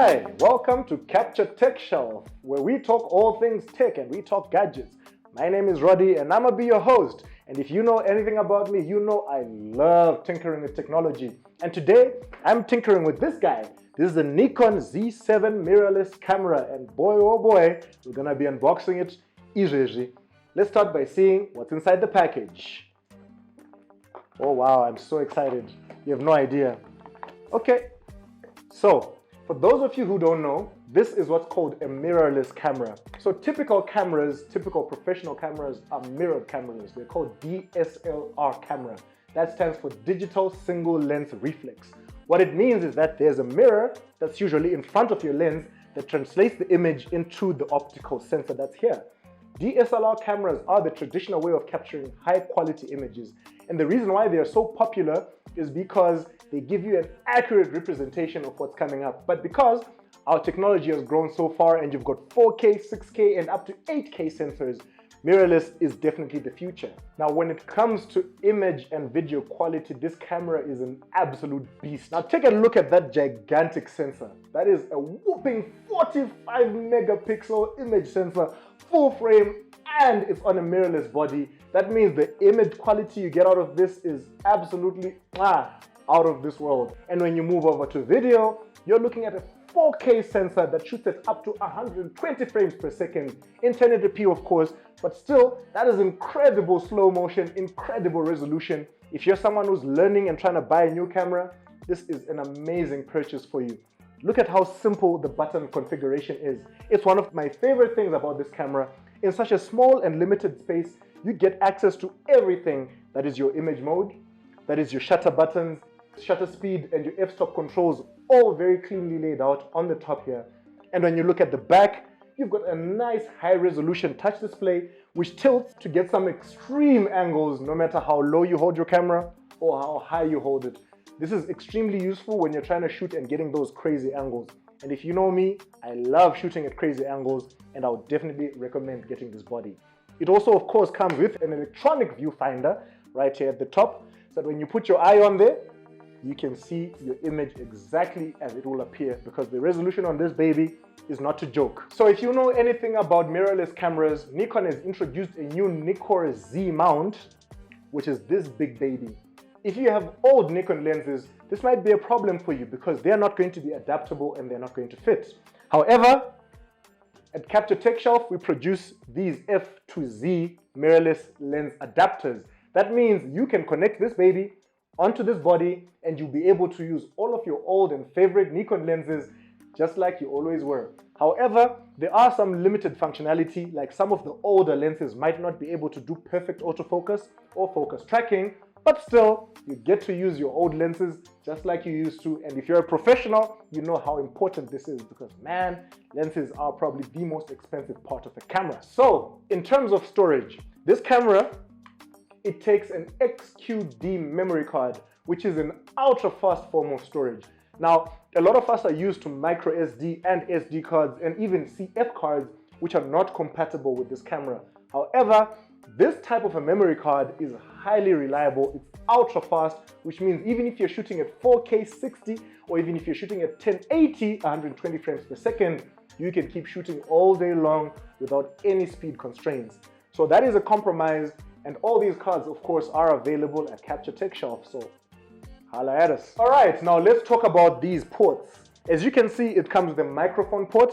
Hi, welcome to Kapture Techshelf, where we talk all things tech and we talk gadgets. My name is Rodney and I'm gonna be your host. And if you know anything about me, you know I love tinkering with technology. And today, I'm tinkering with this guy. This is the Nikon Z7 Mirrorless Camera, and boy oh boy, we're gonna be unboxing it easy. Let's start by seeing what's inside the package. Oh wow, I'm so excited. You have no idea. Okay, so for those of you who don't know, this is what's called a mirrorless camera. So typical cameras, typical professional cameras are mirrored cameras. They're called DSLR camera. That stands for digital single lens reflex. What it means is that there's a mirror that's usually in front of your lens that translates the image into the optical sensor that's here. DSLR cameras are the traditional way of capturing high quality images. And the reason why they are so popular is because they give you an accurate representation of what's coming up. But because our technology has grown so far and you've got 4K, 6K and up to 8K sensors, mirrorless is definitely the future. Now, when it comes to image and video quality, this camera is an absolute beast. Now, take a look at that gigantic sensor. That is a whopping 45 megapixel image sensor, full frame, and it's on a mirrorless body. That means the image quality you get out of this is absolutely out of this world. And when you move over to video, you're looking at a 4K sensor that shoots at up to 120 frames per second in 1080p, of course, but still, that is incredible slow motion, incredible resolution. If you're someone who's learning and trying to buy a new camera, this is an amazing purchase for you. Look at how simple the button configuration is. It's one of my favorite things about this camera. In such a small and limited space, you get access to everything. That is your image mode, that is your shutter buttons, shutter speed, and your f-stop controls, all very cleanly laid out on the top here. And when you look at the back, you've got a nice high-resolution touch display which tilts to get some extreme angles no matter how low you hold your camera or how high you hold it. This is extremely useful when you're trying to shoot and getting those crazy angles. And if you know me, I love shooting at crazy angles, and I would definitely recommend getting this body. It also, of course, comes with an electronic viewfinder right here at the top, so that when you put your eye on there, you can see your image exactly as it will appear, because the resolution on this baby is not to joke. So if you know anything about mirrorless cameras, Nikon has introduced a new Nikon Z mount, which is this big baby. If you have old Nikon lenses, this might be a problem for you because they're not going to be adaptable and they're not going to fit. However, at Kapture Techshelf, we produce these F2Z mirrorless lens adapters. That means you can connect this baby onto this body and you'll be able to use all of your old and favorite Nikon lenses just like you always were. However, there are some limited functionality, like some of the older lenses might not be able to do perfect autofocus or focus tracking, but still, you get to use your old lenses just like you used to. And if you're a professional, you know how important this is because, man, lenses are probably the most expensive part of a camera. So, in terms of storage, this camera, it takes an XQD memory card, which is an ultra-fast form of storage. Now, a lot of us are used to micro SD and SD cards and even CF cards, which are not compatible with this camera. However, this type of a memory card is highly reliable, it's ultra fast, which means even if you're shooting at 4K 60 or even if you're shooting at 1080, 120 frames per second, you can keep shooting all day long without any speed constraints. So that is a compromise, and all these cards, of course, are available at Kapture Techshelf, so holla at us. All right, now let's talk about these ports. As you can see, it comes with a microphone port,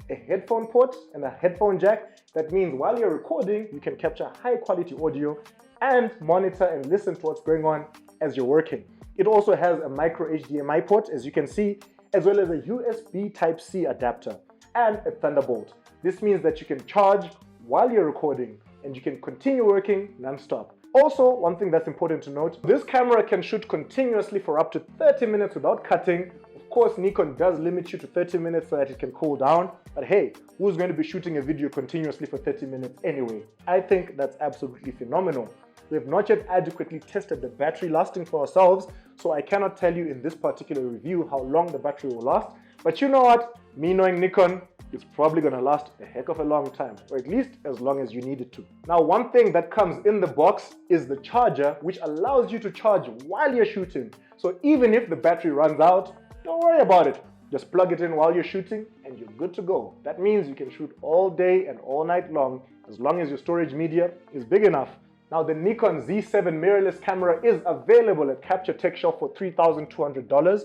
a headphone port, and a headphone jack. That means while you're recording, you can capture high quality audio and monitor and listen to what's going on as you're working. It also has a micro HDMI port, as you can see, as well as a USB Type-C adapter and a Thunderbolt. This means that you can charge while you're recording and you can continue working non-stop. Also, one thing that's important to note, this camera can shoot continuously for up to 30 minutes without cutting. Of course, Nikon does limit you to 30 minutes so that it can cool down, but hey, who's going to be shooting a video continuously for 30 minutes anyway? I think that's absolutely phenomenal. We have not yet adequately tested the battery lasting for ourselves, so I cannot tell you in this particular review how long the battery will last, but you know what? Me knowing Nikon, it's probably going to last a heck of a long time, or at least as long as you need it to. Now, one thing that comes in the box is the charger, which allows you to charge while you're shooting. So even if the battery runs out, don't worry about it. Just plug it in while you're shooting and you're good to go. That means you can shoot all day and all night long as long as your storage media is big enough. Now, the Nikon Z7 Mirrorless Camera is available at Kapture Techshelf for $3,200,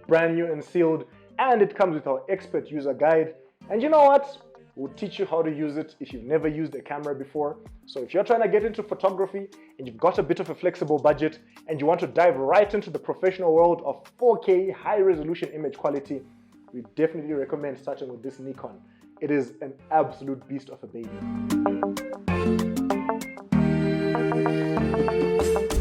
brand new and sealed, and it comes with our expert user guide. And you know what? We'll teach you how to use it if you've never used a camera before. So if you're trying to get into photography and you've got a bit of a flexible budget and you want to dive right into the professional world of 4K high-resolution image quality, we definitely recommend starting with this Nikon. It is an absolute beast of a baby.